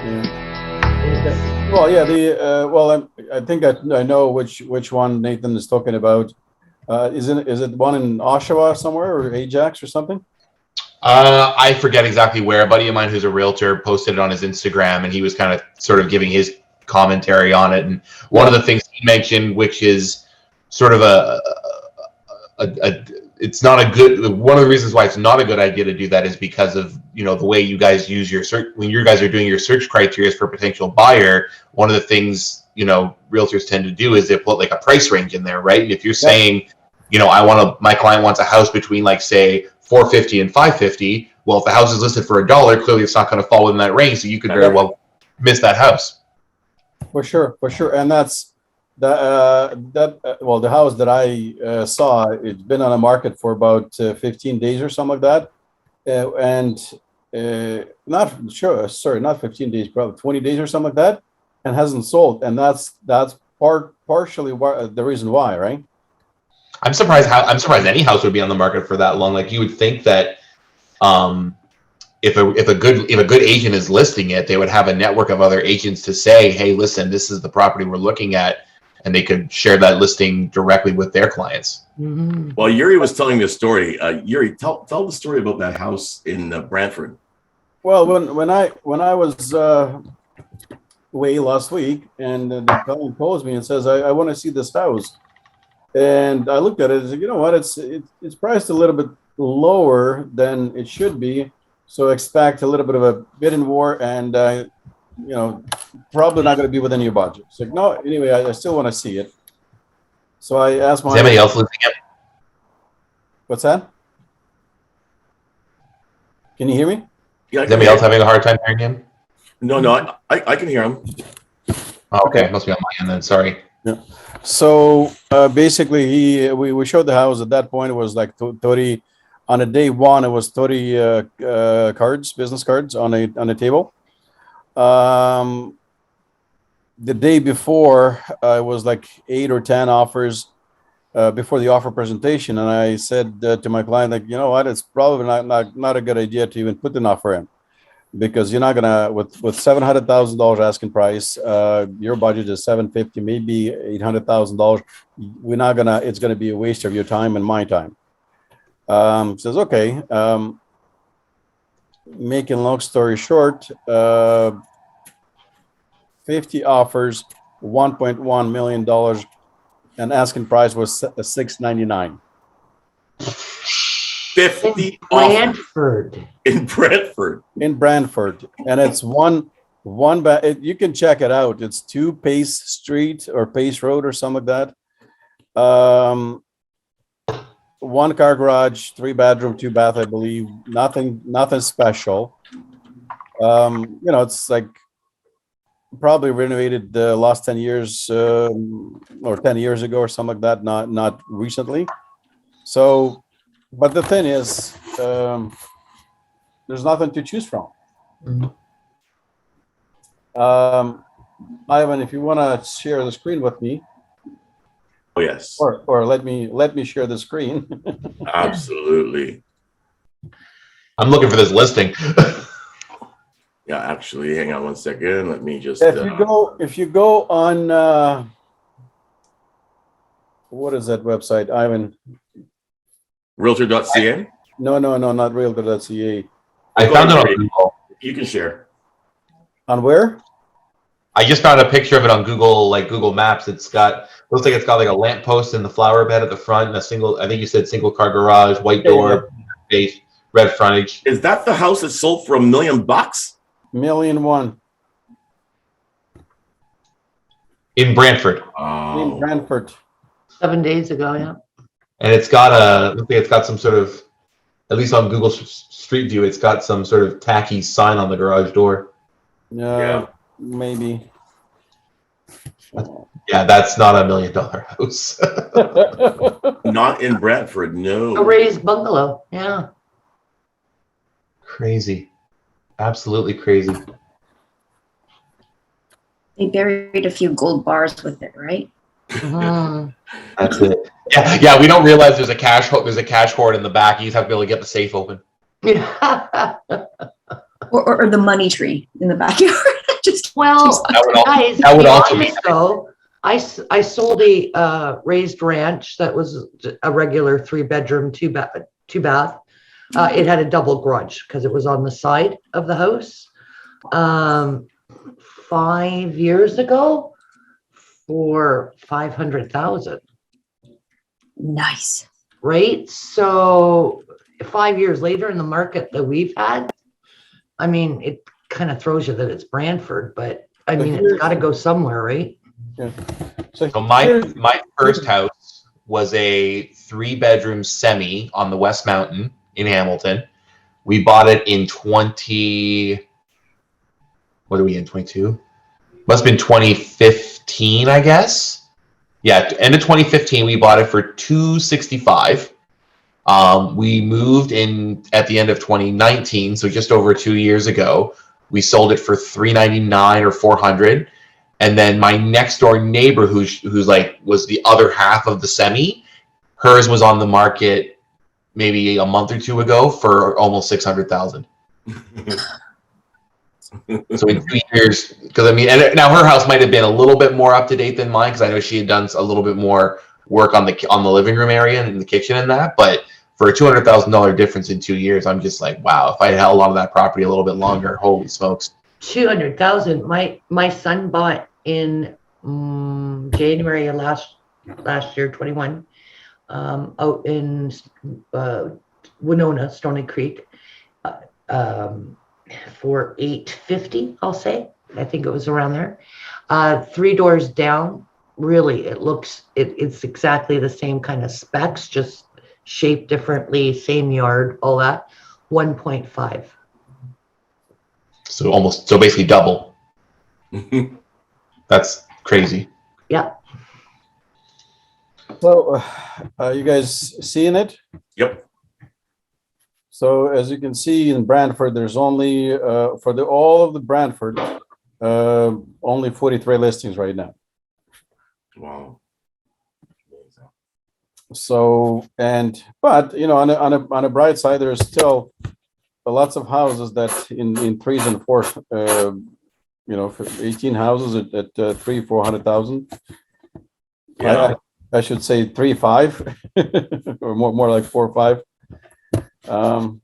Yeah. Well, yeah. I think I know which one Nathan is talking about. Is it one in Oshawa somewhere or Ajax or something? I forget exactly where. A buddy of mine who's a realtor posted it on his Instagram, and he was kind of sort of giving his commentary on it. And one of the things he mentioned, which is sort of it's not a good. One of the reasons why it's not a good idea to do that is because of the way you guys use your search when you guys are doing your search criteria for potential buyer. One of the things realtors tend to do is they put like a price range in there, right? And if you're saying, my client wants a house between like say 450 and 550. Well, if the house is listed for $1, clearly it's not going to fall within that range, so you could very well miss that house. For sure, and that's the house that I saw. It's been on the market for about 15 days or something like that, not 15 days, probably 20 days or something like that, and hasn't sold. And that's partially the reason why, right? I'm surprised any house would be on the market for that long. Like you would think that if a good agent is listing it, they would have a network of other agents to say, hey, listen, this is the property we're looking at, and they could share that listing directly with their clients. Mm-hmm. Well, Yuri was telling this story. Yuri, tell the story about that house in Brantford. Well, when I was away last week, and the client calls me and says, I want to see this house. And I looked at it and said, you know what, it's priced a little bit lower than it should be. So expect a little bit of a bidding war, and probably not going to be within your budget. So no, anyway, I still want to see it. So I asked my. Is anybody else looking at? What's that? Can you hear me? Yeah. Is anybody else having a hard time hearing him? No, I can hear him. Oh, okay, must be on my end then. Sorry. Yeah. So basically, we showed the house. At that point, it was like 30. On a day one, it was 30 business cards on a table. The day before, it was like 8 or 10 offers before the offer presentation, and I said to my client, like, you know what, it's probably not a good idea to even put an offer in, because you're not gonna with $700,000 asking price. Your budget is $750, maybe $800,000. We're not gonna. It's gonna be a waste of your time and my time. Says okay. Making long story short, 50 offers, $1.1 million, and asking price was $699. 50 Brantford. In Brantford. In Brantford, and it's you can check it out. It's 2 Pace Street or Pace Road or something like that. 1 car garage, 3 bedroom, 2 bath, I believe. Nothing special. It's like probably renovated the last 10 years or 10 years ago or something like that. Not recently. So, but the thing is, there's nothing to choose from. Mm-hmm. Ivan, if you want to share the screen with me. Oh yes. Or let me share the screen. Absolutely. I'm looking for this listing. Yeah, actually, hang on one second. Let me just. If you go on what is that website, Ivan? Realtor.ca? No, not Realtor.ca. I found it on Google. You can share. On where? I just found a picture of it on Google, like Google Maps. Looks like it's got like a lamppost in the flower bed at the front, and I think you said single car garage, white door, base, red frontage. Is that the house that sold for $1 million? $1.1 million. In Brantford. In Brantford. 7 days ago, yeah. And looks like it's got some sort of, at least on Google Street View, it's got some sort of tacky sign on the garage door. Yeah. Maybe. Yeah, that's not $1 million house. Not in Brantford, no. A raised bungalow, yeah. Crazy. Absolutely crazy. They buried a few gold bars with it, right? Mm-hmm. That's it. Yeah. We don't realize there's a cash hoard in the back. You just have to be able to get the safe open. Yeah. Or the money tree in the backyard. Just Well, That would guys, that would be also be honest though, I sold a raised ranch that was a regular 3-bedroom, two bath. It had a double garage because it was on the side of the house. 5 years ago for 500,000, nice. right? So 5 years later in the market that we've had, I mean, it kind of throws you that it's Brantford, but I mean, it's got to go somewhere, right? So my first house was a 3-bedroom semi on the West Mountain in Hamilton. We bought it in 20. What are we in? 22? Must have been 2015, I guess. Yeah, end of 2015. We bought it for 265. We moved in at the end of 2019, so just over 2 years ago. We sold it for 399 or 400. And then my next door neighbor, who's like was the other half of the semi, hers was on the market maybe a month or two ago for almost 600,000. So in 2 years, because I mean, and now her house might have been a little bit more up to date than mine, because I know she had done a little bit more work on the living room area and in the kitchen and that. But for a $200,000 difference in 2 years, I'm just like, wow! If I had held on to that property a little bit longer, holy smokes! 200,000. My son bought in January of last year, 21, out in Winona, Stony Creek, for 850. I'll say. I think it was around there. 3 doors down. Really, it's exactly the same kind of specs, just shaped differently, same yard, all that. 1.5. So basically double. That's crazy. Yeah. So, you guys seeing it? Yep. So as you can see in Brantford, there's only for all of the Brantford, only 43 listings right now. Wow. So but you know, on a bright side, there's still lots of houses that in threes and fours. You know, for 18 houses at 300,000-400,000. Yeah. I should say 3-5 or more like 4-5.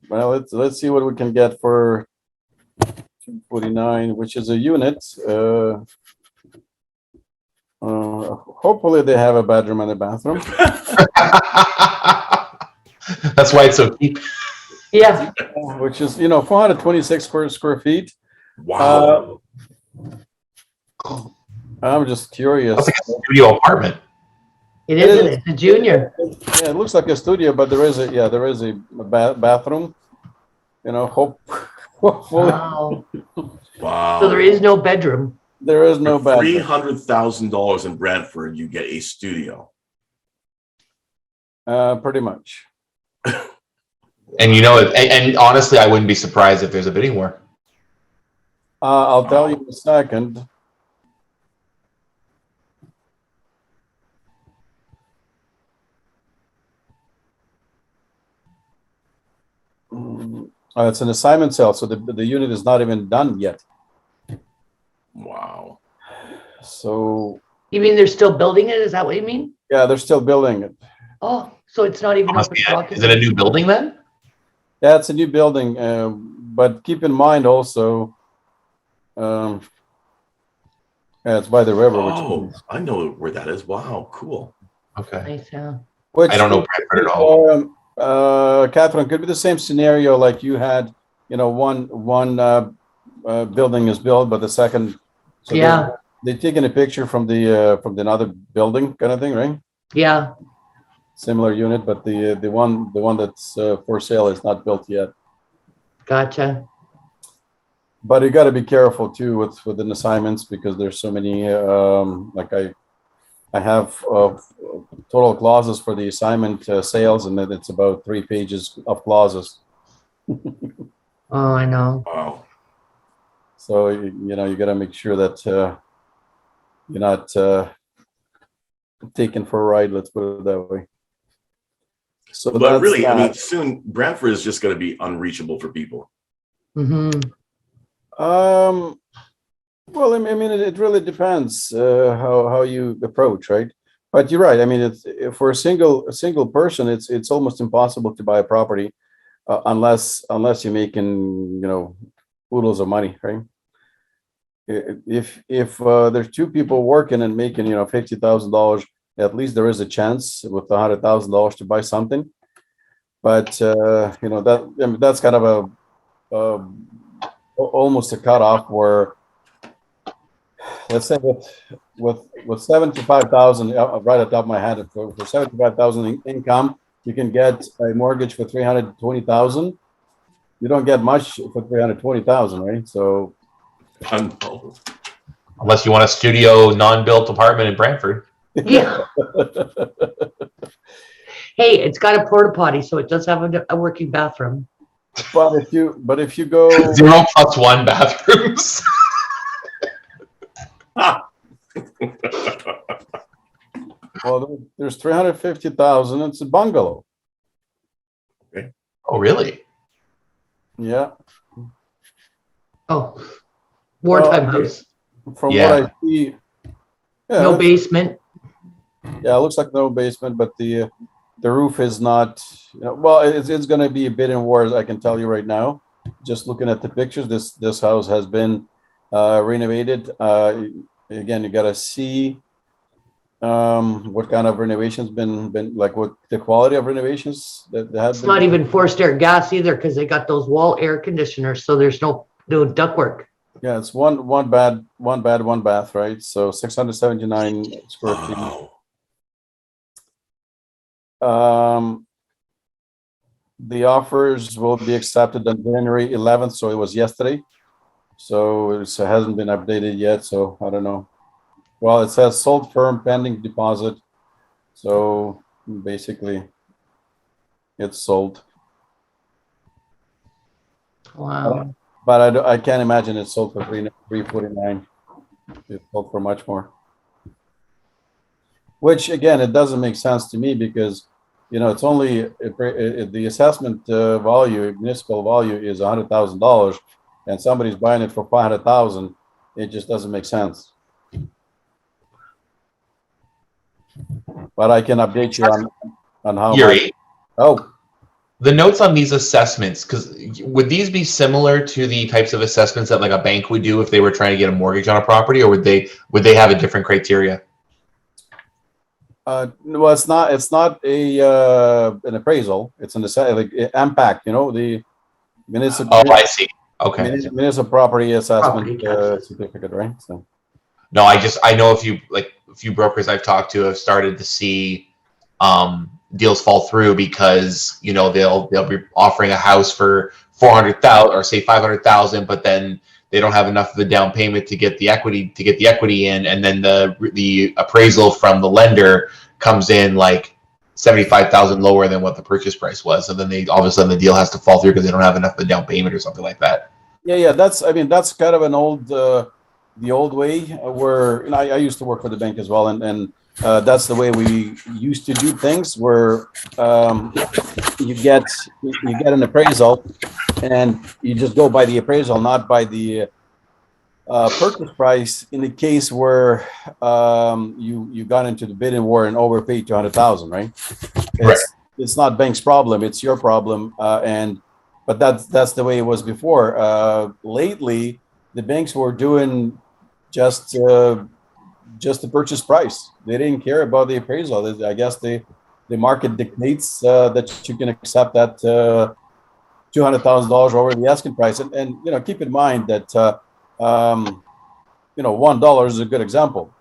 Well, let's see what we can get for 249, which is a unit. Hopefully they have a bedroom and a bathroom. That's why it's so cheap. Yeah. Which is, you know, 426 square feet. Wow. I'm just curious. That's like a studio apartment. It is. It's a junior. Yeah, it looks like a studio, but there is a bathroom. You know, hopefully Wow. Wow. So there is no bedroom. there is no For bathroom. $300,000 in Brantford, you get a studio. Pretty much. And you know, and honestly, I wouldn't be surprised if there's a bidding war. I'll tell you in a second. It's an assignment sale, so the unit is not even done yet. Wow. So You mean they're still building it? Is that what you mean? yeah, they're still building it. Oh, so it's not even Must open be for Is it a occupancy? new building then? Yeah, it's a new building, but keep in mind also, yeah, it's by the river, Oh, I know where that is. Wow, cool. Okay. Nice, yeah. which I don't know Brantford at all. Catherine, could be the same scenario like you had. You know, one building is built, but the second, so Yeah. they're taking a picture from the another building kind of thing, right? Yeah. Similar unit, but the one that's for sale is not built yet. Gotcha. But you got to be careful too with the assignments, because there's so many. Like I have total clauses for the assignment sales, and then it's about 3 pages of clauses. Oh, I know. Wow. So you know, you got to make sure that you're not taken for a ride. Let's put it that way. So But that's really, I that. mean, soon Brantford is just going to be unreachable for people. Mm-hmm. Well, I mean, it really depends how you approach, right? But you're right. I mean, it's for a single person, it's almost impossible to buy a property unless you're making oodles of money, right? If there's two people working and making $50,000, at least there is a chance with $100,000 to buy something. But that I mean, that's kind of almost a cutoff where, let's say with 75,000, right at the top of my head, for 75,000 income, you can get a mortgage for 320,000. You don't get much for 320,000, right? So Unless you want a studio non-built apartment in Brantford. Yeah. Hey, it's got a porta potty, so it does have a working bathroom. but if you go 0+1 bathrooms. well, there's 350,000. It's a bungalow. Oh, really? Yeah. Oh, wartime house. From Yeah. what I see, yeah, No basement. yeah, it looks like no basement, but the roof is not. Well, it's going to be a bit in wars. I can tell you right now. Just looking at the pictures, this house has been renovated. Again, you got to see what kind of renovations been like, what the quality of renovations that have It's been. not even forced air gas either because they got those wall air conditioners, so there's no ductwork. Yeah, it's one bad, one bath, right? So 679 square feet. Wow. The offers will be accepted on January 11th, so it was yesterday. So it hasn't been updated yet, so I don't know. Well, it says sold firm pending deposit. So basically, it's sold. Wow. But I can't imagine it's sold for 349. It's sold for much more. Which again, it doesn't make sense to me because it's only the assessment value, municipal value is $100,000, and somebody's buying it for 500,000. It just doesn't make sense. But I can update you on how much. Yuri, Oh, the notes on these assessments, because would these be similar to the types of assessments that like a bank would do if they were trying to get a mortgage on a property, or would they have a different criteria? well, it's not an appraisal. It's an like impact. The municipal. Oh, I see. Okay. Municipal property assessment Property taxes. certificate, right? So. No, I know a few brokers I've talked to have started to see deals fall through because they'll be offering a house for 400,000 or say 500,000, but then they don't have enough of the down payment to get the equity in, and then the appraisal from the lender comes in like 75,000 lower than what the purchase price was, and then all of a sudden the deal has to fall through because they don't have enough of the down payment or something like that. Yeah, that's kind of an old the old way where I used to work for the bank as well, and that's the way we used to do things, where you get an appraisal and you just go by the appraisal, not by the purchase price. In the case where you got into the bidding war and overpaid 200,000, right? It's not bank's problem; it's your problem. But that's the way it was before. Lately, the banks were doing just the purchase price. They didn't care about the appraisal. I guess the market dictates that you can accept that $200,000 over the asking price. And keep in mind that $1 is a good example.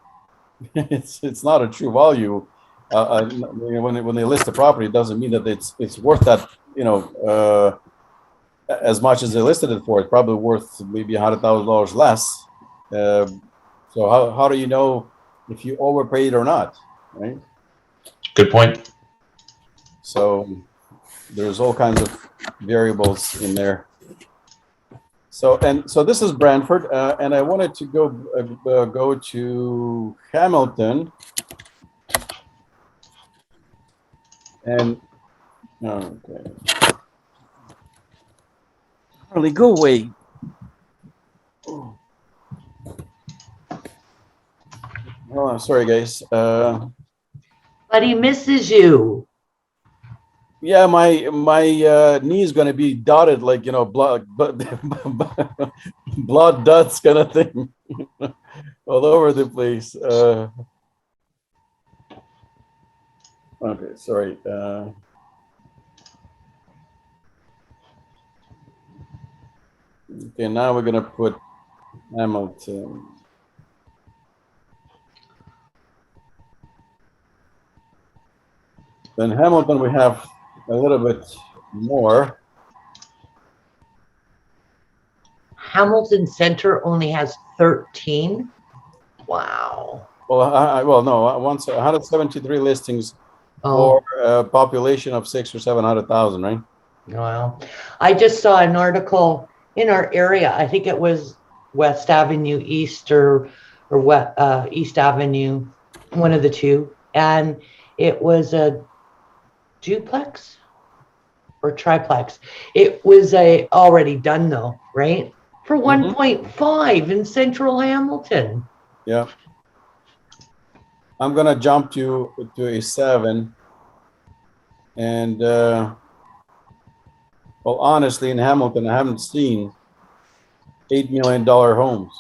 it's not a true value. When they list the property, it doesn't mean that it's worth that as much as they listed it for. It's probably worth maybe $100,000 less. So how do you know if you overpaid or not, right? Good point. So there's all kinds of variables in there. So this is Brantford, and I wanted to go to Hamilton, and okay. Charlie, go away. Oh, I'm sorry, guys. But he misses you. Yeah, my knee is gonna be dotted like blood, but blood dots kind of thing all over the place. Okay, sorry. Okay, now we're gonna put Hamilton. Then Hamilton, we have a little bit more. Hamilton Center only has 13. Wow. Well, no, once 173 listings Oh, for a population of 600,000 or 700,000, right? wow. I just saw an article in our area. I think it was West Avenue East or East Avenue, one of the two. And it was a duplex or triplex. It was already done though, right? For 1.5 in central Hamilton. Yeah. I'm gonna jump to a 7, and well, honestly, in Hamilton, I haven't seen $8 million homes.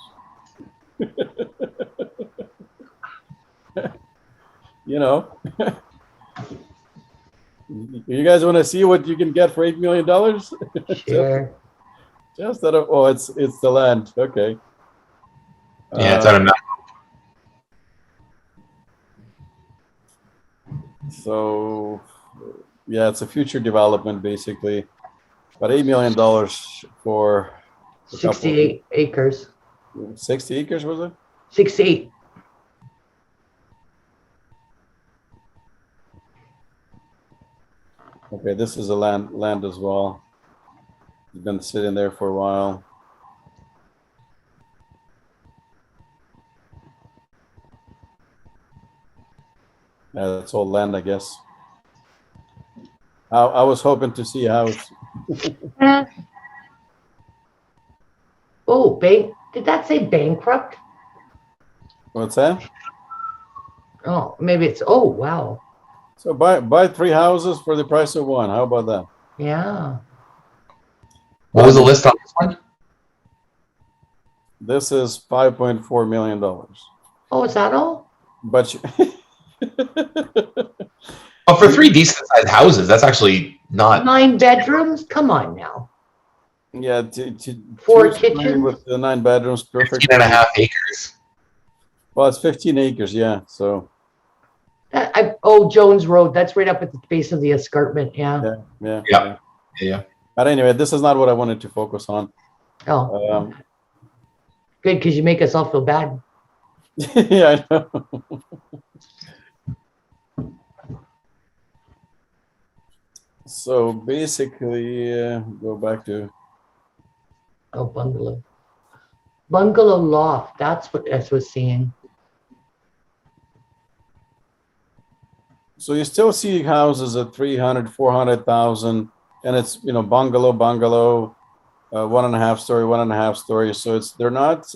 You know, you guys want to see what you can get for $8 million? Sure. Just out of, oh, it's the land. Okay. Yeah, it's out of Mount. So, yeah, it's a future development basically, but $8 million for a couple- 68 acres. 60 acres, was it? 68. Okay, this is a land as well. It's been sitting there for a while. That's all land, I guess. I was hoping to see a house. Oh, did that say bankrupt? What's that? Oh, maybe it's, oh, wow. So buy 3 houses for the price of 1. How about that? Yeah. What was the list on this one? This is $5.4 million. Oh, is that all? But Well, for 3 decent sized houses, that's actually not. 9 bedrooms? Come on now. yeah, 4 choose three kitchens? with the 9 bedrooms, perfect. 15 and a half acres. Well, it's 15 acres, yeah. So Jones Road, that's right up at the base of the escarpment. Yeah. yeah. Yeah. But anyway, this is not what I wanted to focus on. Oh, good, because you make us all feel bad. Yeah, I know. So basically, go back to Oh, bungalow. Bungalow loft, that's what I was seeing. so you still see houses at 300, 400,000, and it's bungalow, 1.5 story, 1.5 story. So they're not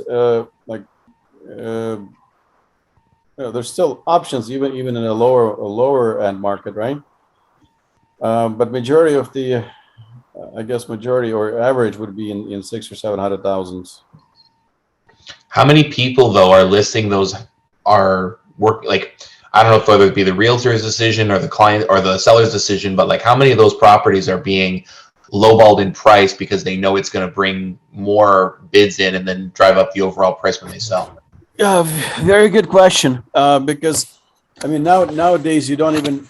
there's still options even in a lower end market, right? But majority of the I guess majority or average would be in 600,000 or 700,000. How many people though are listing those are work like I don't know if whether it be the realtor's decision or the client or the seller's decision, but like how many of those properties are being lowballed in price because they know it's going to bring more bids in and then drive up the overall price when they sell? Yeah, very good question. Because I mean nowadays you don't even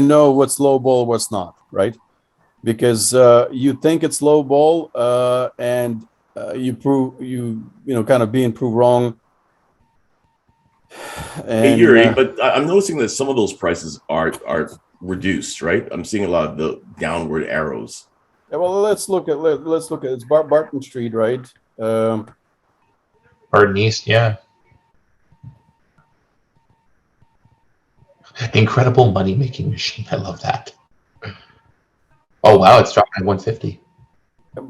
know what's low ball, what's not, right? Because you think it's low ball, and you kind of being proved wrong. Hey, And Yuri, but I'm noticing that some of those prices are reduced, right? I'm seeing a lot of the downward arrows. yeah, well, let's look at it's Barton Street, right? Barton East, yeah. Incredible money making machine. I love that. Oh wow, it's dropped by 150.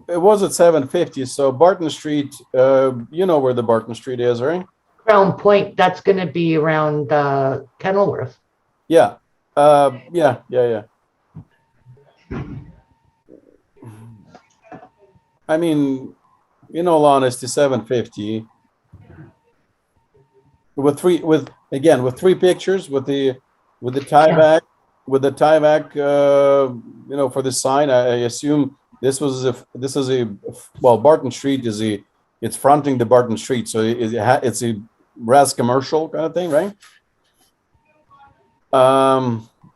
It was at 750. So Barton Street, you know where the Barton Street is, right? Crown Point, that's gonna be around Kenilworth. Yeah. Yeah. I mean, in all honesty, 750 with three pictures with the tieback for the sign. I assume this is a well, Barton Street it's fronting the Barton Street, so it's a res commercial kind of thing, right?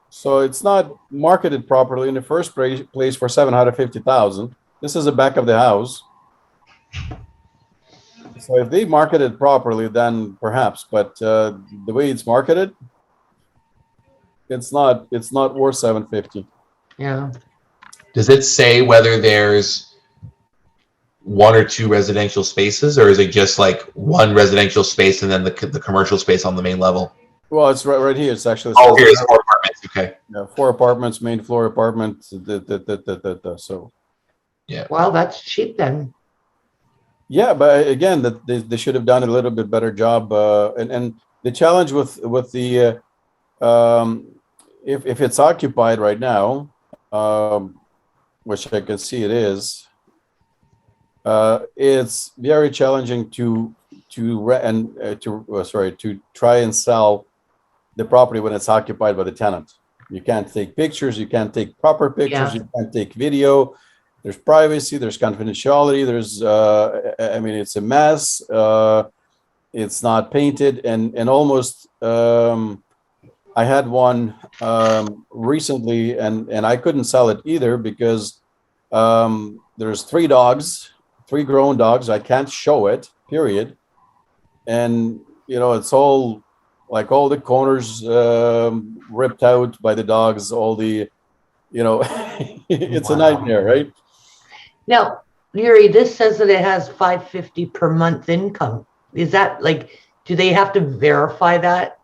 So it's not marketed properly in the first place for 750,000. This is the back of the house. So if they market it properly, then perhaps, but the way it's marketed, it's not worth 750. Yeah. Does it say whether there's one or two residential spaces, or is it just like one residential space and then the commercial space on the main level? Well, it's right here. It's actually Oh, here's 4 apartments. Okay. 4 apartments, main floor apartment. So Well, that's cheap then. yeah, but again, that they should have done a little bit better job. And the challenge with the if it's occupied right now, which I can see it is, it's very challenging to try and sell the property when it's occupied by the tenant. You can't take pictures, you can't take proper pictures, Yeah. you can't take video. There's privacy, there's confidentiality, there's I mean, it's a mess. It's not painted, and almost I had one recently, and I couldn't sell it either because there's 3 dogs, 3 grown dogs. I can't show it, period. And it's all like all the corners ripped out by the dogs, all the it's a nightmare, right? Now, Yuri, this says that it has 550 per month income. Is that like, do they have to verify that?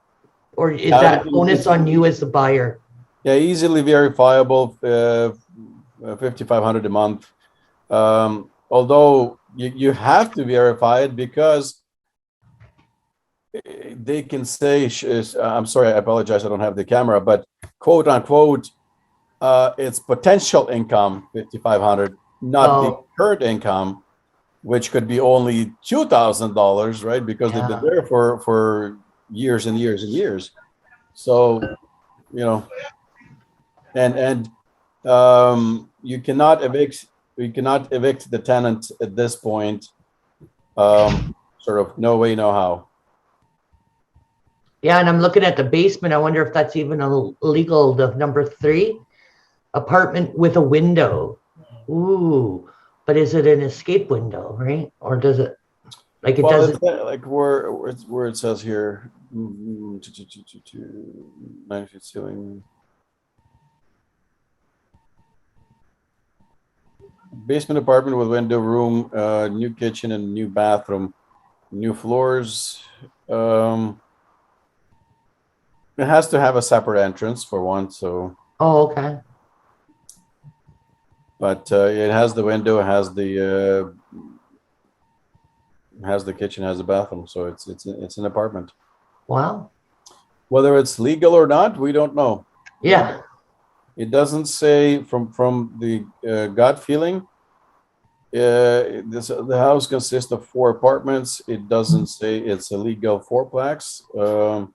Or is that onus on you as the buyer? Yeah, easily verifiable, 5,500 a month. Although you have to verify it because they can say, I'm sorry, I apologize, I don't have the camera, but quote unquote, it's potential income, 5,500, not the current income, which could be only $2,000, right? Because they've been there for years and years and years. So, and you cannot evict the tenant at this point. Sort of no way, no how. Yeah, and I'm looking at the basement. I wonder if that's even illegal. The number 3 apartment with a window. Ooh, but is it an escape window, right? Or does it like it doesn't like where it says here 9 feet ceiling. Basement apartment with window room, new kitchen and new bathroom, new floors. It has to have a separate entrance for one, so. Oh, okay. But it has the window, has the kitchen, has the bathroom, so it's an apartment. Wow. Whether it's legal or not, we don't know. Yeah. It doesn't say from the gut feeling. The house consists of 4 apartments. It doesn't say it's a legal 4-plex.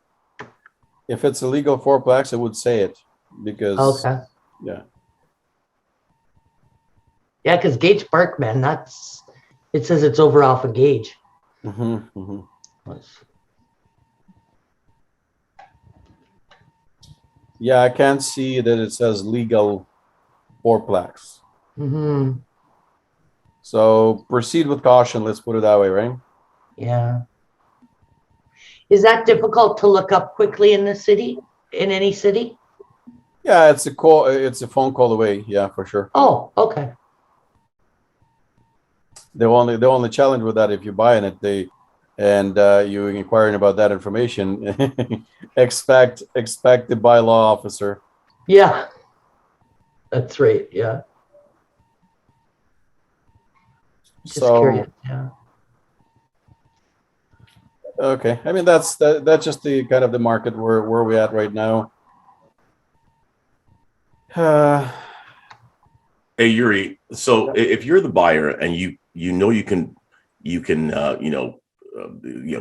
If it's a legal 4-plex, I would say it because yeah. Yeah, because Gage Park, man, it says it's over off of Gage. Yeah, I can't see that it says legal 4-plex. So proceed with caution. Let's put it that way, right? Yeah. Is that difficult to look up quickly in the city, in any city? Yeah, it's a phone call away. Yeah, for sure. Oh, okay. The only challenge with that, if you're buying it, you're inquiring about that information, expect the bylaw officer. Yeah, that's right. Yeah. Just curious. Yeah. Okay, I mean that's just the kind of the market where we're at right now. Hey Yuri, so if you're the buyer and you know you can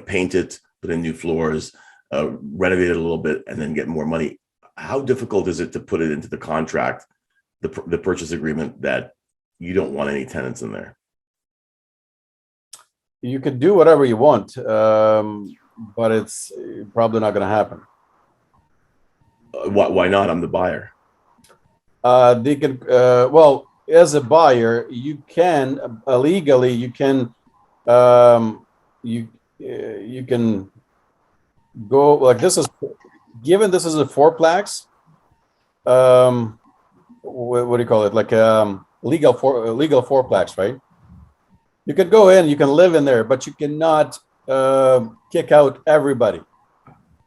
paint it, put in new floors, renovate it a little bit, and then get more money, how difficult is it to put it into the contract, the purchase agreement, that you don't want any tenants in there? You could do whatever you want, but it's probably not going to happen. Why not? I'm the buyer. They can, well, as a buyer, you can legally, you can, you can go like this is given this is a fourplex. What do you call it? Like legal fourplex, right? You can go in, you can live in there, but you cannot kick out everybody.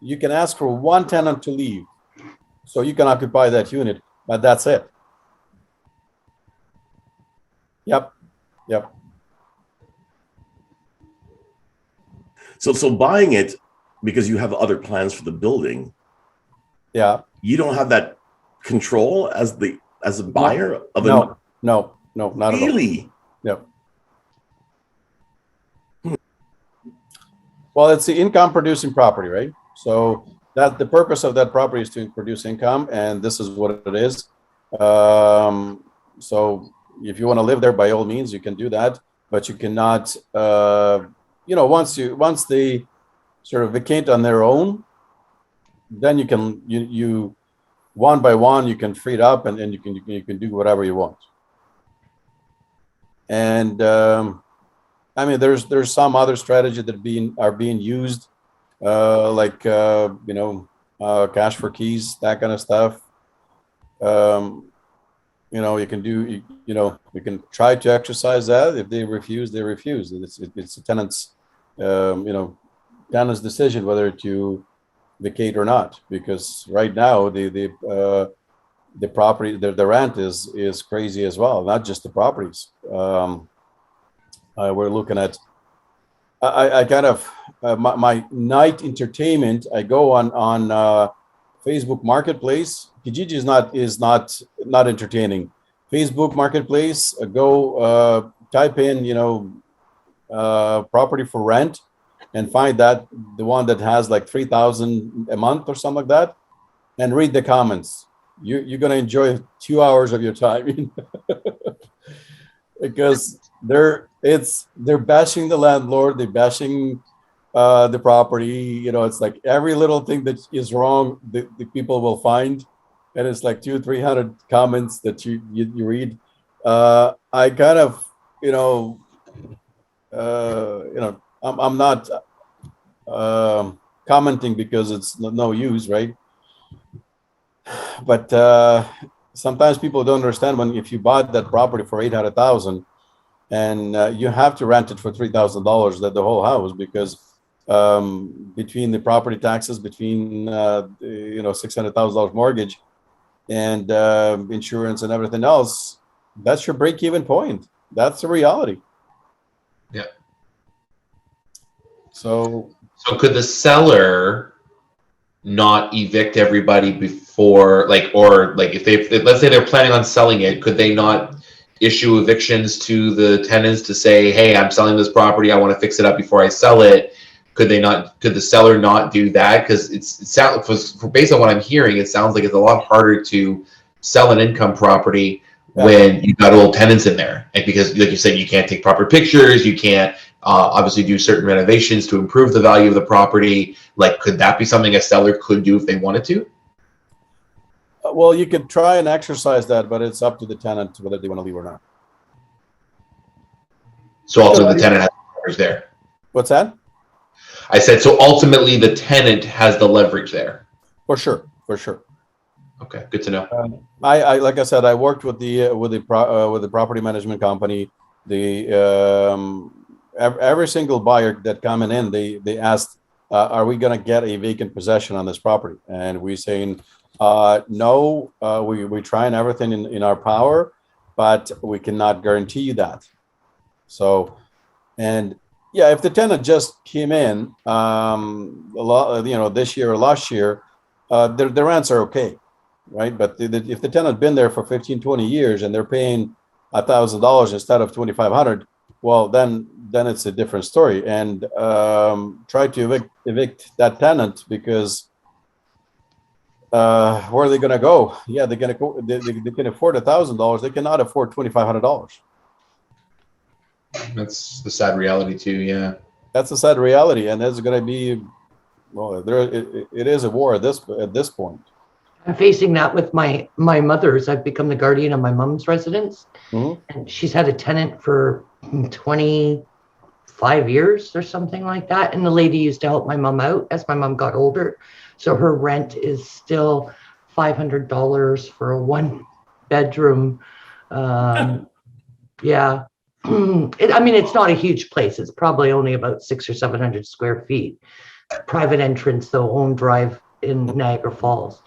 You can ask for one tenant to leave, so you can occupy that unit, but that's it. Yep. So buying it because you have other plans for the building, Yeah. you don't have that control as a buyer of No, not at all. really? Yep. Well, it's the income producing property, right? So that the purpose of that property is to produce income, and this is what it is. So if you want to live there, by all means, you can do that, but you cannot. Once they sort of vacate on their own, then you can you one by one you can free it up, and you can do whatever you want. And I mean, there's some other strategy that are being used, like cash for keys, that kind of stuff. You can do, you can try to exercise that. If they refuse, they refuse. It's a tenant's, tenant's decision whether to vacate or not. Because right now the property, the rent is crazy as well. Not just the properties. We're looking at. I kind of my night entertainment. I go on Facebook Marketplace. Kijiji is not entertaining. Facebook Marketplace. Go type in property for rent, and find that the one that has like 3,000 a month or something like that, and read the comments. You're gonna enjoy 2 hours of your time because they're bashing the landlord, they're bashing the property. It's like every little thing that is wrong, the people will find, and it's like 200-300 comments that you read. I kind of I'm not commenting because it's no use, right? But sometimes people don't understand if you bought that property for 800,000 and you have to rent it for $3,000, that the whole house, because between the property taxes, between $600,000 mortgage and insurance and everything else, that's your break-even point. That's the reality. Yeah. So could the seller not evict everybody before, if let's say they're planning on selling it, could they not issue evictions to the tenants to say, hey, I'm selling this property, I want to fix it up before I sell it? Could the seller not do that? Because based on what I'm hearing, it sounds like it's a lot harder to sell an income property when you've got old tenants in there. And because, like you said, you can't take proper pictures, you can't obviously do certain renovations to improve the value of the property. Like, could that be something a seller could do if they wanted to? well, you could try and exercise that, but it's up to the tenant whether they want to leave or not. So ultimately the tenant has the leverage there. What's that? I said, so ultimately the tenant has the leverage there. For sure. Okay, good to know. I like I said, I worked with the property management company. Every single buyer that coming in, they asked, are we going to get a vacant possession on this property? And we're saying, no. We're trying everything in our power, but we cannot guarantee you that. So, and Yeah, if the tenant just came in, a lot, this year or last year, their rents are okay, right? But if the tenant been there for 15, 20 years and they're paying $1,000 instead of 2,500, well, then it's a different story. And try to evict that tenant because where are they going to go? Yeah, they're going to go. They can afford $1,000. They cannot afford $2,500. That's the sad reality too. Yeah. That's a sad reality, and there's going to be, well, it is a war at this point. I'm facing that with my mother's. I've become the guardian of my mom's residence, Mhm. and she's had a tenant for 25 years or something like that. And the lady used to help my mom out as my mom got older. So her rent is still $500 for a 1-bedroom. Yeah. I mean, it's not a huge place. It's probably only about 600 or 700 square feet. Private entrance, though, own drive in Niagara Falls.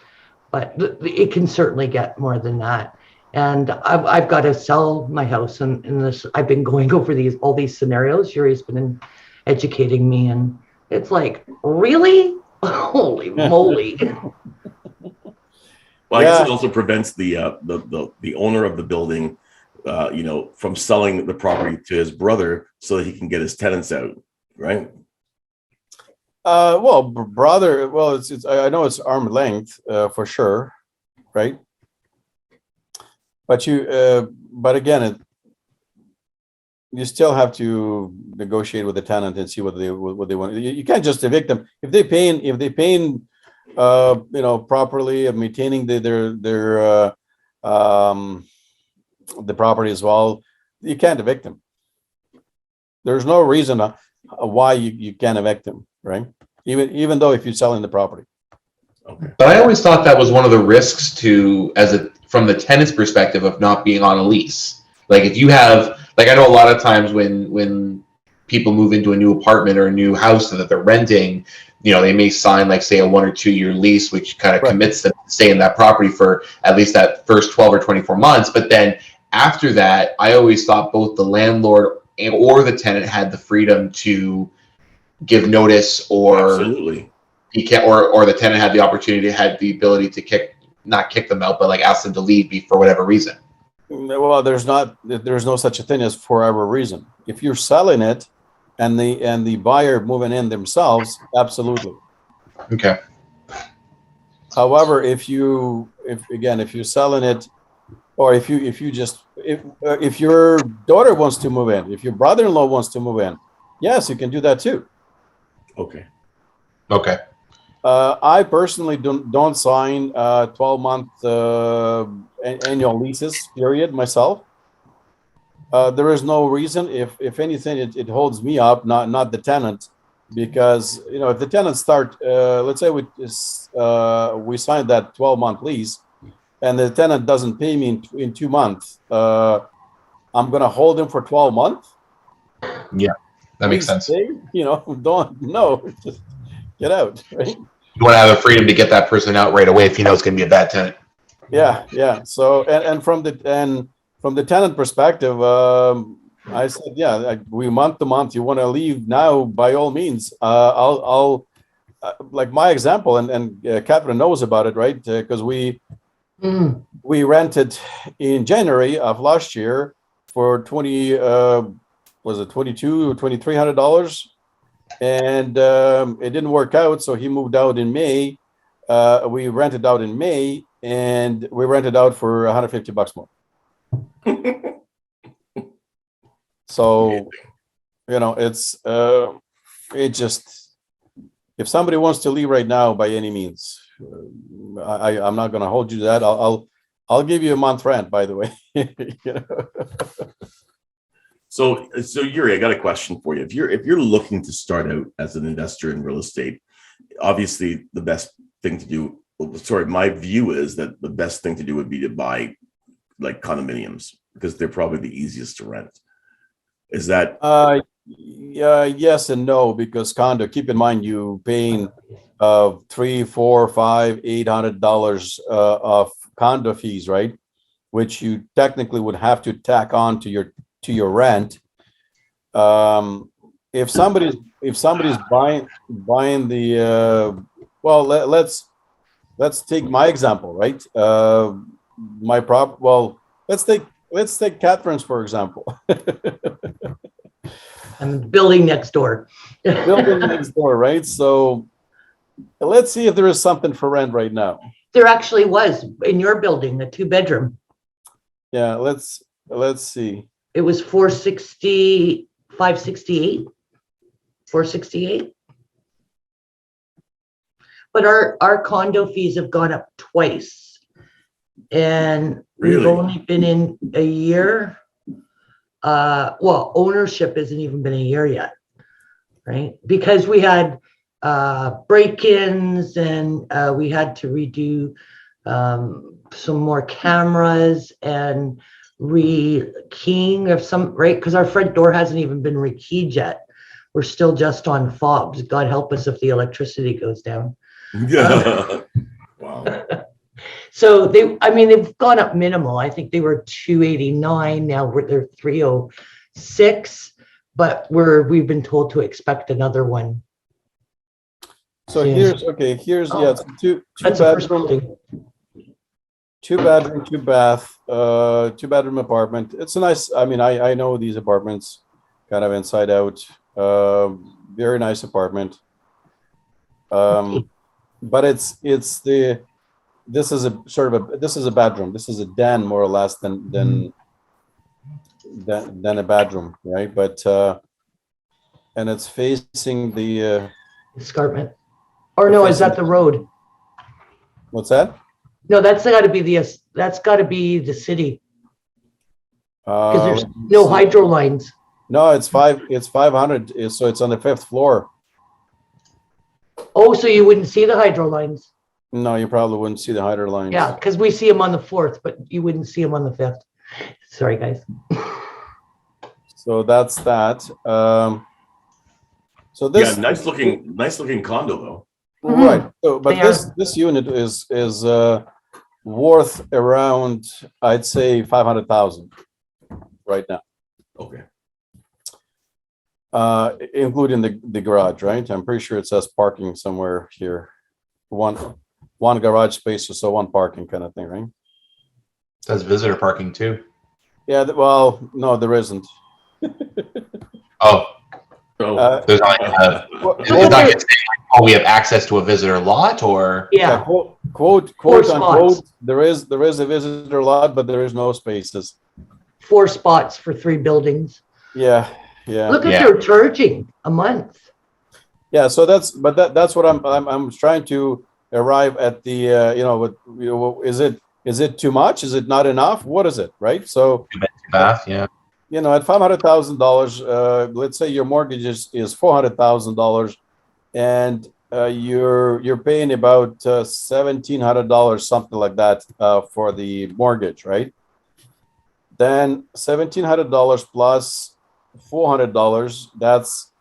But it can certainly get more than that. And I've got to sell my house. And this, I've been going over all these scenarios. Yuri's been educating me. And it's like, really? Holy moly. Well, I guess it Yeah. also prevents the owner of the building, from selling the property to his brother so that he can get his tenants out, right? Well, brother, well, it's I know it's arm length for sure, right? But but again, you still have to negotiate with the tenant and see what they want. You can't just evict them if they paying properly of maintaining their the property as well. You can't evict them. There's no reason why you can't evict them, right? Even though if you're selling the property. Okay. But I always thought that was one of the risks from the tenant's perspective of not being on a lease. Like if you have, like I know a lot of times when people move into a new apartment or a new house that they're renting, they may sign like say a 1 or 2 year lease, which kind of Right. commits them to stay in that property for at least that first 12 or 24 months. But then after that, I always thought both the landlord or the tenant had the freedom to give notice or Absolutely. he can't, or the tenant had the opportunity, had the ability to not kick them out, but like ask them to leave for whatever reason. Well, there's no such a thing as forever reason. If you're selling it and the buyer moving in themselves, absolutely. Okay. However, if you're selling it, or if your daughter wants to move in, if your brother-in-law wants to move in, yes, you can do that too. Okay. Okay. I personally don't sign 12-month annual leases, period, myself. There is no reason. If anything, it holds me up, not the tenant, because if the tenants start, let's say we signed that 12-month lease, and the tenant doesn't pay me in 2 months, I'm gonna hold him for 12 months. That makes sense. Just get out, right? You want to have the freedom to get that person out right away if you know it's going to be a bad tenant. Yeah. So and from the tenant perspective, I said, we month to month. You want to leave now, by all means. I'll like my example, and Catherine knows about it, right? Because we rented in January of last year for was it $2,200 or $2,300, and it didn't work out. So he moved out in May. We rented out in May, and we rented out for $150 more. So, it's it just, if somebody wants to leave right now, by any means, I'm not going to hold you to that. I'll give you a month rent, by the way. So Yuri, I got a question for you. If you're looking to start out as an investor in real estate, obviously the best thing to do, my view is that the best thing to do would be to buy like condominiums, because they're probably the easiest to rent. Is that yeah, yes and no, because condo, keep in mind, you paying $300, $400, $500, $800 of condo fees, right? Which you technically would have to tack on to your rent. if somebody's buying the well, let's take my example, right? Well, let's take Catherine's for example. I'm building next door. Building next door, right? So let's see if there is something for rent right now. There actually was in your building, a 2-bedroom. Yeah, let's see. It was 460, 568, 468. But our condo fees have gone up twice. And we've Really? only been in a year. Well, ownership hasn't even been a year yet, right? Because we had break-ins and we had to redo some more cameras and re-keying of some, right? Because our front door hasn't even been rekeyed yet. We're still just on fobs. God help us if the electricity goes down. Yeah. Wow. So they've gone up minimal. I think they were 289. Now they're 306, but we've been told to expect another one. So Yeah. here's yeah, it's two That's the first bedroom, building. 2 bedroom, 2 bath, 2 bedroom apartment. It's a nice. I mean, I know these apartments kind of inside out. Very nice apartment. But this is a sort of this is a bedroom. This is a den more or less than a bedroom, right? But and it's facing the Escarpment. Or no, is that the road? what's that? No, that's got to be the city because there's Let's no see. hydro lines. No, it's 500. So it's on the 5th floor. Oh, so you wouldn't see the hydro lines? No, you probably wouldn't see the hydro lines. Yeah, because we see them on the 4th, but you wouldn't see them on the 5th. Sorry, guys. So that's that. So this Yeah, nice looking condo though. right. So, but They this unit is worth around, I'd say 500,000 right now, Okay. including the garage, right? I'm pretty sure it says parking somewhere here. One garage space or so, one parking kind of thing, right? That's visitor parking too. Yeah. Well, no, there isn't. Oh, So, there's not. Well, Is that saying, oh, we have access to a visitor lot, or Yeah, quote Four unquote, spots. there is a visitor lot, but there is no spaces. 4 spots for 3 buildings. Yeah. Yeah. Look at Yeah. they're charging a month. Yeah, so that's what I'm trying to arrive at the is it too much? Is it not enough? What is it, right? So bath? Yeah. at $500,000, let's say your mortgage is $400,000, and you're paying about $1,700, something like that, for the mortgage, right? Then $1,700 plus $400, that's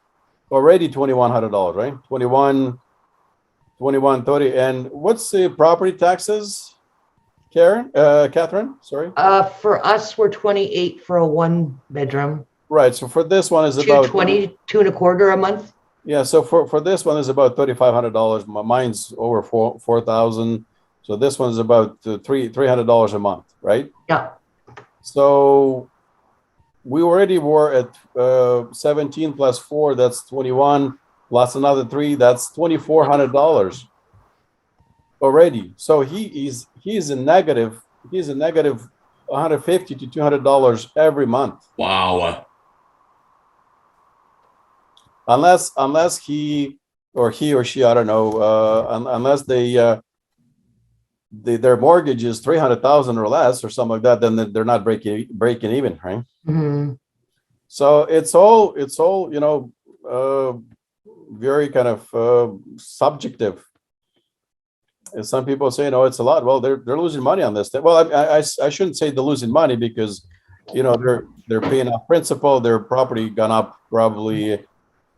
already $2,100, right? 2130. And what's the property taxes, Catherine? Sorry. For us, we're 28 for a 1-bedroom. Right. So for this one is about 220, 2.25 a month. yeah. So for this one is about $3,500. Mine's over 4,000. So this one's about $300 a month, right? Yeah. So we already were at 17 plus 4, that's 21, plus another 3, that's $2,400 already. So he's a negative $150 to $200 every month, wow. unless he or she, I don't know, unless their mortgage is 300,000 or less or something like that, then they're not breaking even, right? Mm-hmm. So it's all very kind of subjective. And some people say, no, it's a lot. Well, they're losing money on this. Well, I shouldn't say they're losing money because they're paying off principal. Their property gone up probably.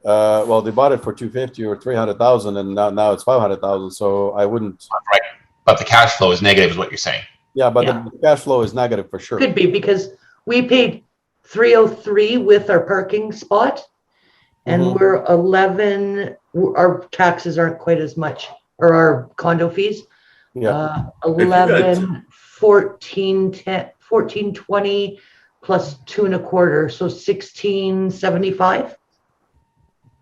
Well, they bought it for 250 or 300,000, and now it's 500,000. So I wouldn't. Right. But the cash flow is negative, is what you're saying. Yeah, but Yeah. the cash flow is negative for sure. Could be because we paid 303 with our parking spot, and Mhm. we're 11, our taxes aren't quite as much, or our condo fees. Yeah. If you got 11, 14, 10, 14, 20 plus 2.25, so 16.75.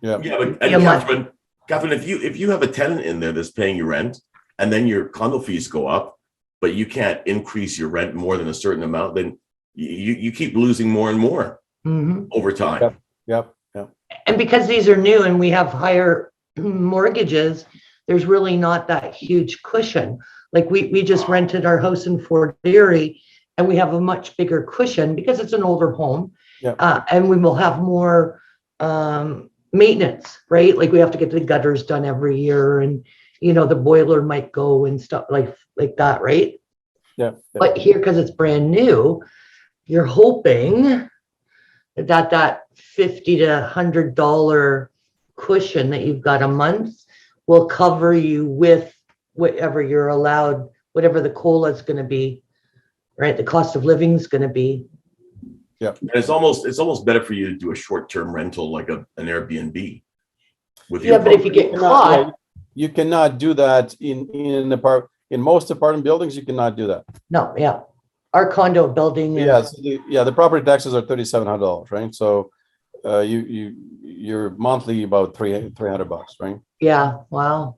Yeah. Yeah, but Be a month. Catherine, if you have a tenant in there that's paying you rent, and then your condo fees go up, but you can't increase your rent more than a certain amount, then you keep losing more and more Mhm. over time. Yep. Yep. Yep. And because these are new and we have higher mortgages, there's really not that huge cushion. Like we just rented our house in Fort Erie, and we have a much bigger cushion because it's an older home. Yeah. And we will have more maintenance, right? Like we have to get the gutters done every year, and the boiler might go and stuff like that, right? Yeah. But here, because it's brand new, you're hoping that $50 to $100 cushion that you've got a month will cover you with whatever you're allowed, whatever the COLA is going to be, right? The cost of living is going to be. And it's almost better for you to do a short-term rental like an Airbnb. With Yeah, but if you get caught, You cannot do that in most apartment buildings. You cannot do that. no, yeah. Our condo building is, The property taxes are $3,700, right? So, you're monthly about $300, right? yeah, wow.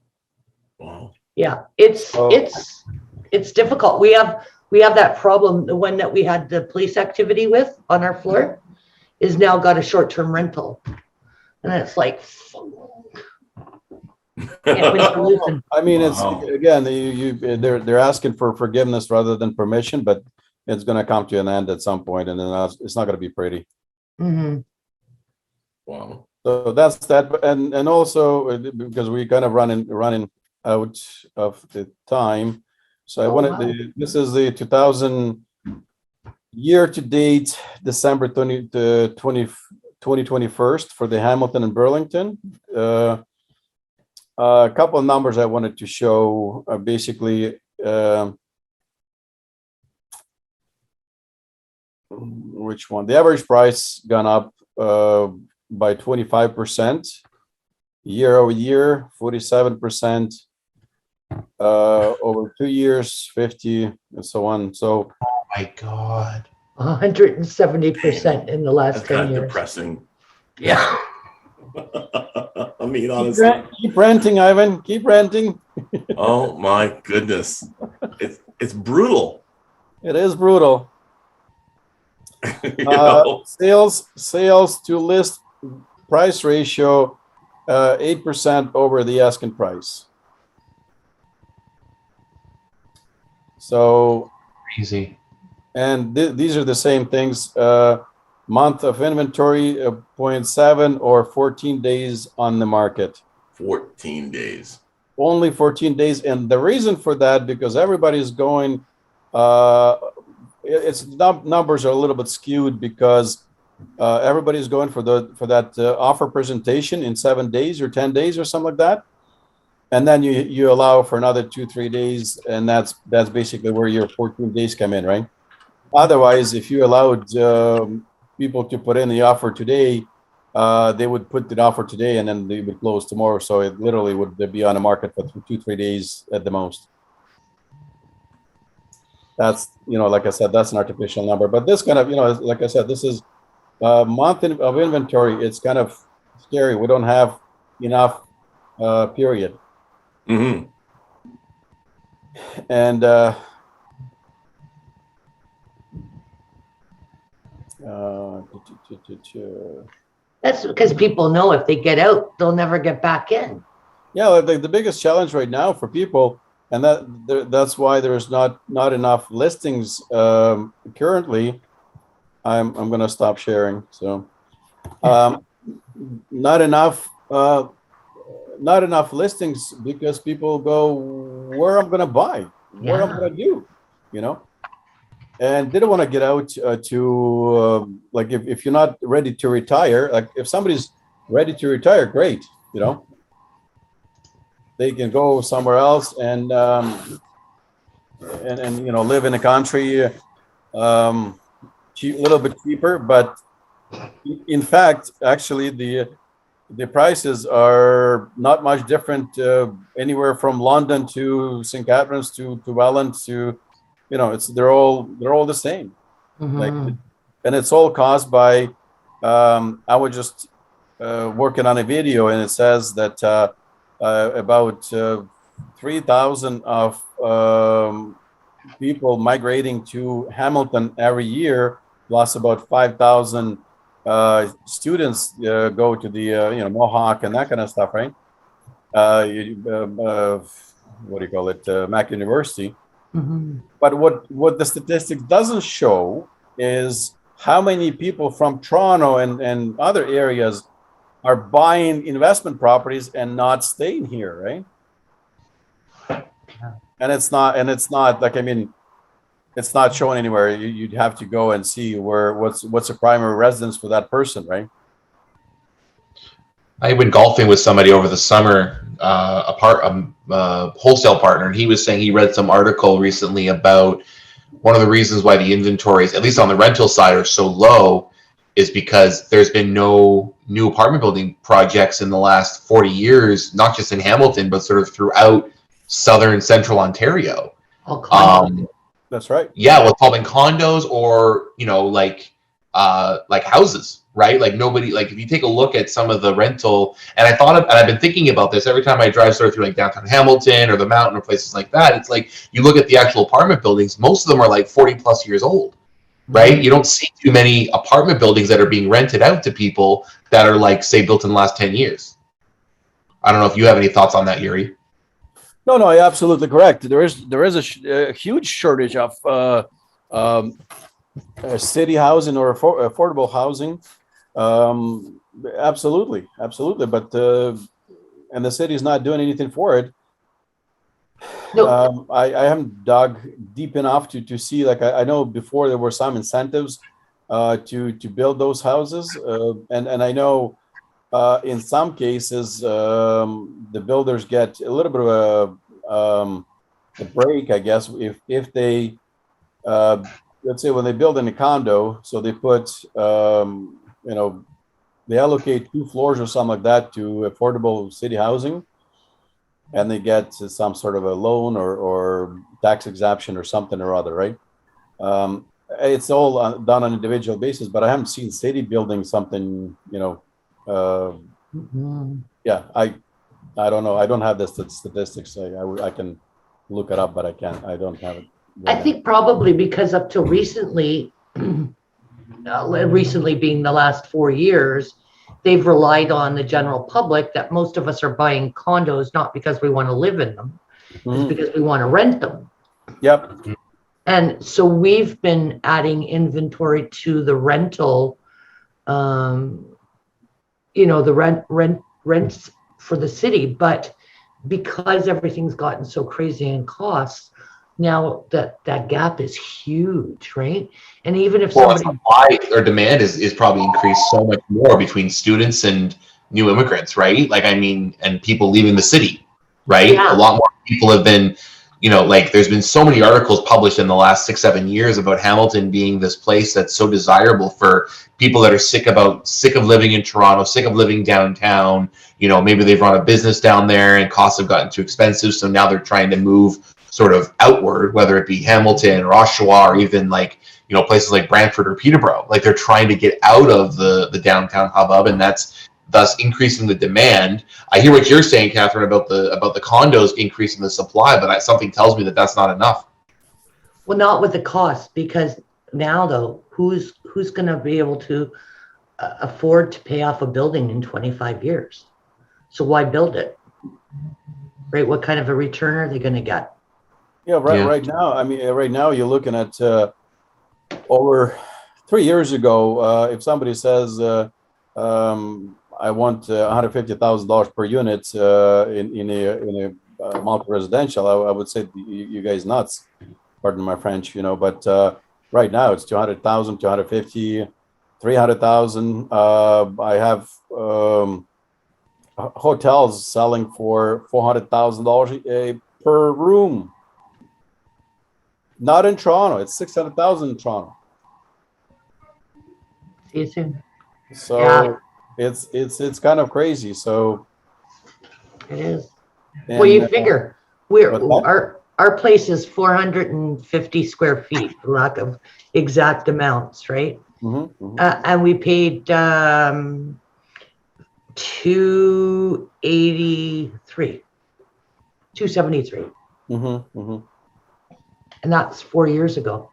Wow. Yeah, it's Oh. it's difficult. We have that problem. The one that we had the police activity with on our floor is now got a short-term rental, and it's like, can't win for losing. I mean, it's Wow. again, they're asking for forgiveness rather than permission, but it's going to come to an end at some point, and then it's not going to be pretty. Mhm. Wow. So that's that, and also because we kind of running out of the time, so I Oh, wanted wow. this is the 2000 year to date December 2021 for the Hamilton and Burlington. A couple of numbers I wanted to show. Basically, which one? The average price gone up by 25% year over year, 47% over 2 years, 50, and so on. So, Oh my God. 170% in the last That's 10 kind of years. depressing. Yeah. I mean, honestly. keep renting, Ivan. Keep renting. Oh my goodness. It's brutal. It is brutal. You know? Sales to list price ratio, 8% over the asking price. So, Crazy. and these are the same things. Month of inventory, 0.7 or 14 days on the market. 14 days. Only 14 days, and the reason for that because everybody's going. Its numbers are a little bit skewed because everybody's going for that offer presentation in 7 days or 10 days or something like that, and then you allow for another 2-3 days, and that's basically where your 14 days come in, right? Otherwise, if you allowed people to put in the offer today, they would put the offer today and then they would close tomorrow. So it literally would be on the market for 2-3 days at the most. That's, like I said, that's an artificial number. But this kind of, like I said, this is a month of inventory. It's kind of scary. We don't have enough, period. Mm-hmm. And That's because people know if they get out, they'll never get back in. yeah, the biggest challenge right now for people, and that's why there's not enough listings currently. I'm going to stop sharing. So, not enough listings because people go, where I'm going to buy, what I'm going to do, and they don't want to get out to like if you're not ready to retire. Like if somebody's ready to retire, great, they can go somewhere else and live in the country, a little bit cheaper. But in fact, actually, the prices are not much different, anywhere from London to St. Catharines to Welland to, they're all the same. Like, Mhm. and it's all caused by, I was just working on a video, and it says that about 3,000 of people migrating to Hamilton every year, plus about 5,000 students go to the Mohawk and that kind of stuff, right? What do you call it? Mac University. Mhm. But what the statistics doesn't show is how many people from Toronto and other areas are buying investment properties and not staying here, right? And it's not like, I mean, it's not shown anywhere. You'd have to go and see what's a primary residence for that person, right? I went golfing with somebody over the summer, a wholesale partner, and he was saying he read some article recently about one of the reasons why the inventories, at least on the rental side, are so low is because there's been no new apartment building projects in the last 40 years, not just in Hamilton, but sort of throughout southern central Ontario. All kinds. That's right. Yeah, well, it's all been condos or, like houses, right? Like nobody, like if you take a look at some of the rental, and I've been thinking about this every time I drive sort of through like downtown Hamilton or the mountain or places like that. It's like you look at the actual apartment buildings, most of them are like 40 plus years old, right? You don't see too many apartment buildings that are being rented out to people that are like, say, built in the last 10 years. I don't know if you have any thoughts on that, Yuri. No, you're absolutely correct. There is a huge shortage of city housing or affordable housing. Absolutely. But and the city is not doing anything for it. No. I haven't dug deep enough to see. Like, I know before there were some incentives to build those houses, and I know in some cases the builders get a little bit of a break, I guess, if they let's say when they build in a condo, so they put they allocate 2 floors or something like that to affordable city housing, and they get some sort of a loan or tax exemption or something or other, right? It's all done on an individual basis, but I haven't seen city building something, Mhm. yeah, I don't know. I don't have the statistics. I can look it up, but I don't have it. I think probably because up till recently, recently being the last 4 years, they've relied on the general public that most of us are buying condos, not because we want to live in them, it's because we want to rent them. Yep. And so we've been adding inventory to the rental, the rents for the city, but because everything's gotten so crazy in costs, now that gap is huge, right? And even if Well, somebody, supply or demand is probably increased so much more between students and new immigrants, right? Like, I mean, and people leaving the city, right? Yeah. A lot more people have been, like there's been so many articles published in the last 6-7 years about Hamilton being this place that's so desirable for people that are sick of living in Toronto, sick of living downtown. Maybe they've run a business down there and costs have gotten too expensive, so now they're trying to move sort of outward, whether it be Hamilton or Oshawa or even like places like Brantford or Peterborough. Like they're trying to get out of the downtown hubbub, and that's thus increasing the demand. I hear what you're saying, Catherine, about the condos increasing the supply, but something tells me that that's not enough. well, not with the cost, because now though, who's going to be able to afford to pay off a building in 25 years? So why build it? Right? What kind of a return are they going to get? Yeah, right. Yeah. Right now, I mean, right now you're looking at over 3 years ago. If somebody says, "I want $150,000 per unit in a multi-residential," I would say you guys nuts. Pardon my French, But right now it's 200,000, 250, 300,000. I have hotels selling for $400,000 per room. Not in Toronto. It's 600,000 in Toronto. See you soon. So Yeah. it's kind of crazy. So, It is. and, Well, you figure what's that? our place is 450 square feet, for lack of exact amounts, right? Mhm, mhm, And we paid 283, 273, mhm, mhm. and that's 4 years ago.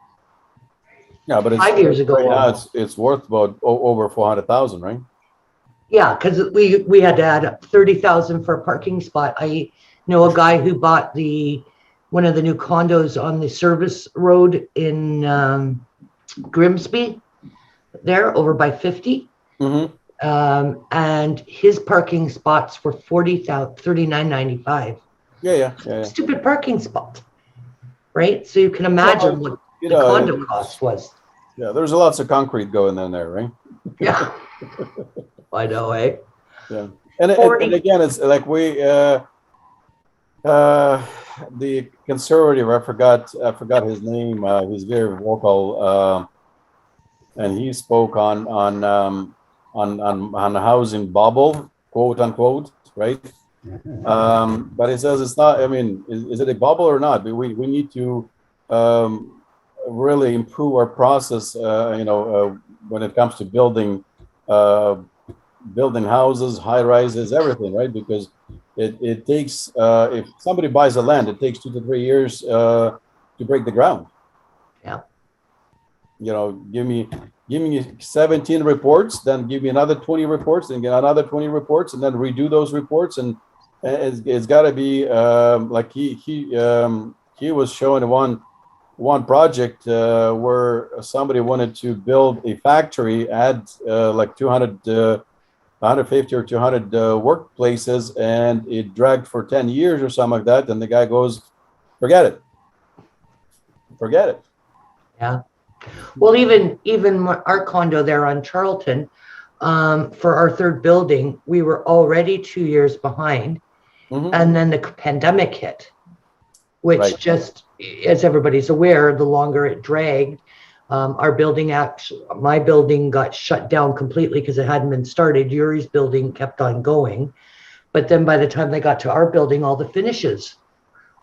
Yeah, but it's 5 years ago right now almost. it's worth about over 400,000, right? Yeah, because we had to add up 30,000 for a parking spot. I know a guy who bought one of the new condos on the service road in Grimsby, there over by 50. Mm-hmm. And his parking spots were 39.95. Yeah. Stupid parking spot, right? So you can imagine what You the know, condo cost was. yeah, there's lots of concrete going in there, right? Yeah, I know, eh? Yeah, and 40. again, it's like the conservative. I forgot his name. He's very vocal, and he spoke on housing bubble, quote unquote, right? But he says it's not. I mean, is it a bubble or not? We need to really improve our process. When it comes to building houses, high rises, everything, right? Because it takes if somebody buys the land, it takes 2 to 3 years to break the ground. Yeah. Give me 17 reports, then give me another 20 reports, and get another 20 reports, and then redo those reports, and it's got to be like he was showing one project where somebody wanted to build a factory, add like 150 or 200 workplaces, and it dragged for 10 years or something like that. And the guy goes, forget it. Yeah. Well, even our condo there on Charlton, for our third building, we were already 2 years behind, Mhm. and then the pandemic hit, which Right. just, as everybody's aware, the longer it dragged, my building got shut down completely because it hadn't been started. Yuri's building kept on going, but then by the time they got to our building, all the finishes,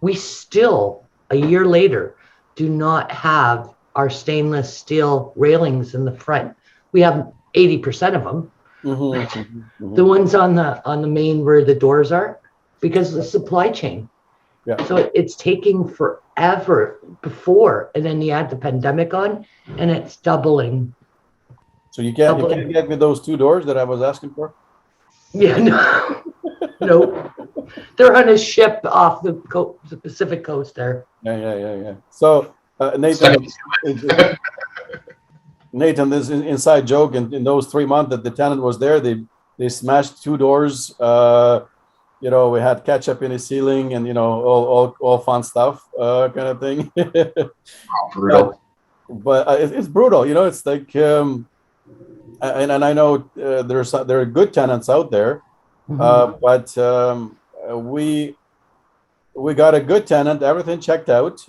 we still, a year later, do not have our stainless steel railings in the front. We have 80% of them. The ones on the main where the doors are, because of the supply chain. Yeah. So it's taking forever before, and then you add the pandemic on, and it's doubling. So you can't get me those 2 doors that I was asking for? Yeah, no, nope. They're on a ship off the Pacific coast there. Yeah. So Nathan, this inside joke. In those 3 months that the tenant was there, they smashed 2 doors. We had ketchup in the ceiling, and all fun stuff, kind of thing. Brutal. But it's brutal. It's like, and I know there are good tenants out there, but we got a good tenant. Everything checked out.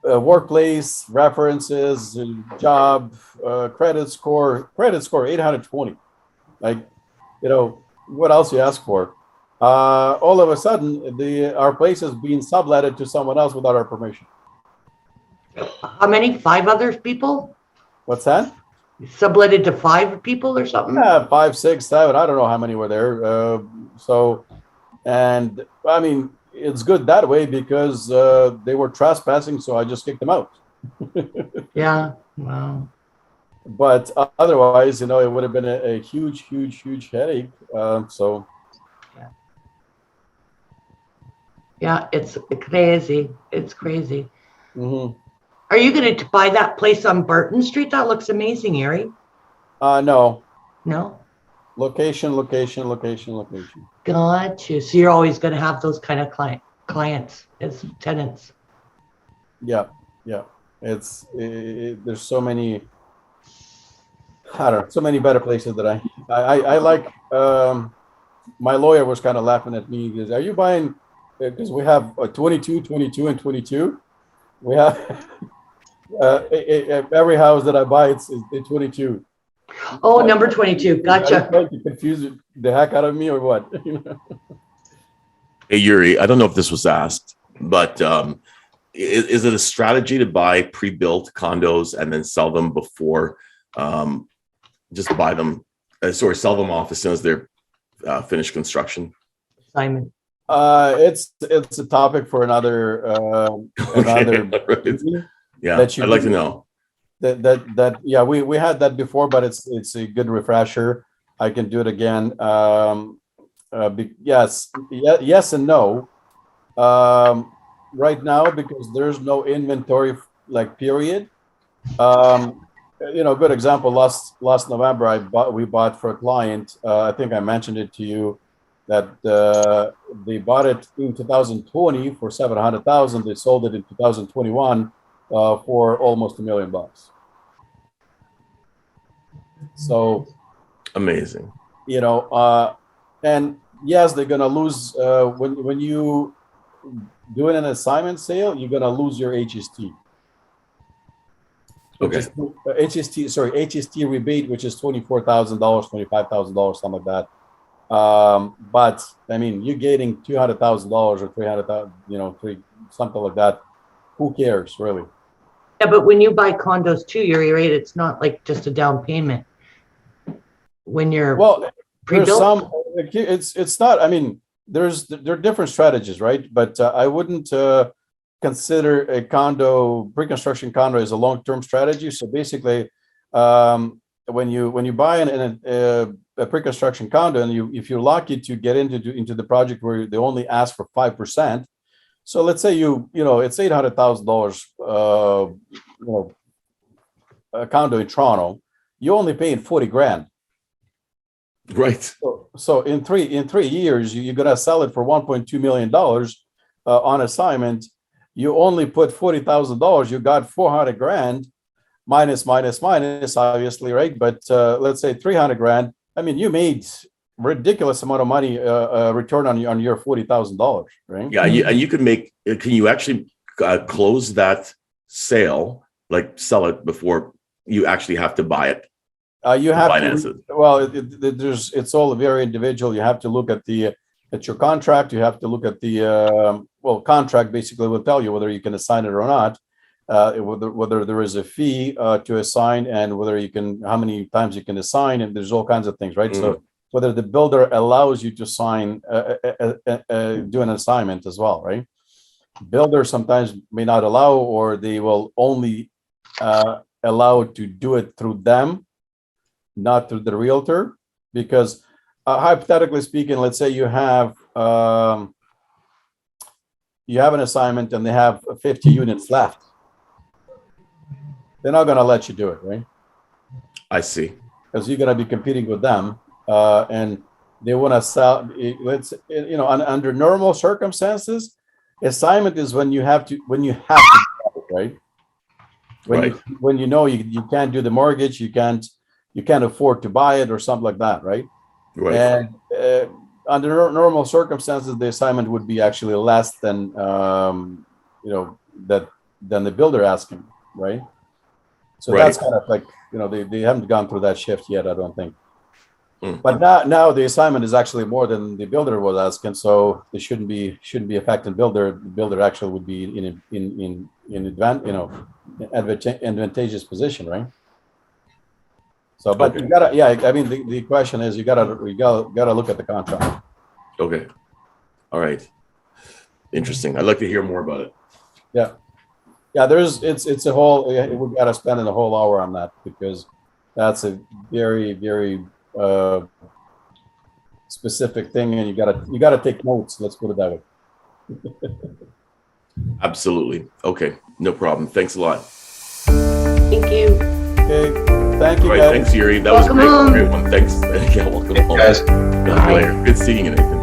Workplace references, job, credit score 820. Like, what else you ask for? All of a sudden, our place is being subletted to someone else without our permission. How many? 5 other people? What's that? Subletted to 5 people or something? 5, 6, 7. I don't know how many were there. And I mean, it's good that way because they were trespassing, so I just kicked them out. Yeah. Wow. But otherwise, it would have been a huge headache. Yeah, it's crazy. It's crazy. Mm-hmm. Are you going to buy that place on Barton Street? That looks amazing, Yuri. No. No? Location. Got you. So you're always going to have those kind of clients as tenants. Yeah. There's so many. I don't know, so many better places that I like. My lawyer was kind of laughing at me because, are you buying? Because we have a 22, 22, and 22. We have every house that I buy, it's a 22. Oh, number 22. Are you Gotcha. trying to confuse the heck out of me or what? Hey, Yuri, I don't know if this was asked, but is it a strategy to buy pre-built condos and then sell them before, just buy them, sell them off as soon as they're finished construction? Simon. It's a topic for another Okay, right. meeting. Yeah, That you- I'd like to know. That yeah, we had that before, but it's a good refresher. I can do it again. Yes and no. Right now, because there's no inventory like period. Good example. Last November, we bought for a client. I think I mentioned it to you that they bought it in 2020 for $700,000. They sold it in 2021 for almost $1 million. So, Amazing. and yes, they're gonna lose when you doing an assignment sale. You're gonna lose your HST. Okay. HST rebate, which is $24,000, $25,000, something like that. But I mean, you're getting $200,000 or $300,000, something like that. Who cares, really? Yeah, but when you buy condos too, you're right. It's not like just a down payment. When you're Well, there's pre-built. some. It's not. I mean, there are different strategies, right? But I wouldn't consider a pre-construction condo as a long-term strategy. So basically, when you buy a pre-construction condo, and if you're lucky to get into the project where they only ask for 5%. So let's say it's $800,000 a condo in Toronto. You're only paying $40,000. Right. So in three years, you're gonna sell it for $1.2 million on assignment. You only put $40,000. You got $400,000 minus, obviously, right? But let's say $300,000. I mean, you made ridiculous amount of money return on your $40,000, right? Yeah, and you can make. Can you actually close that sale, like sell it before you actually have to buy it? You have finance to. it. Well, it's all very individual. You have to look at your contract. You have to look at the contract. Basically, will tell you whether you can assign it or not. Whether there is a fee to assign, and how many times you can assign, and there's all kinds of things, right? So whether the builder allows you to sign, do an assignment as well, right? Builders sometimes may not allow, or they will only allow to do it through them, not through the realtor, because hypothetically speaking, let's say you have an assignment and they have 50 units left. They're not going to let you do it, right? I see. Because you're going to be competing with them, and they want to sell. Under normal circumstances, assignment is when you have to sell it, right? When you can't do the mortgage, you can't afford to buy it or something like that, right? Right. And under normal circumstances, the assignment would be actually less than than the builder asking, right? So Right. that's kind of like they haven't gone through that shift yet, I don't think. Mm. But now the assignment is actually more than the builder was asking, so it shouldn't be affecting builder. The builder actually would be in advantageous position, right? So, but Okay. you gotta, I mean, the question is, you gotta look at the contract. Okay. All right. Interesting. I'd like to hear more about it. Yeah, it's a whole. We gotta spend a whole hour on that, because that's a very, very specific thing, and you gotta take notes. Let's put it that way. Absolutely. Okay. No problem. Thanks a lot. Thank you. Okay, thank you, All right. guys. Thanks, Yuri. That Welcome was home. a great one. Thanks. Yeah, welcome home. Guys. Talk to you later. Good seeing you, Nathan.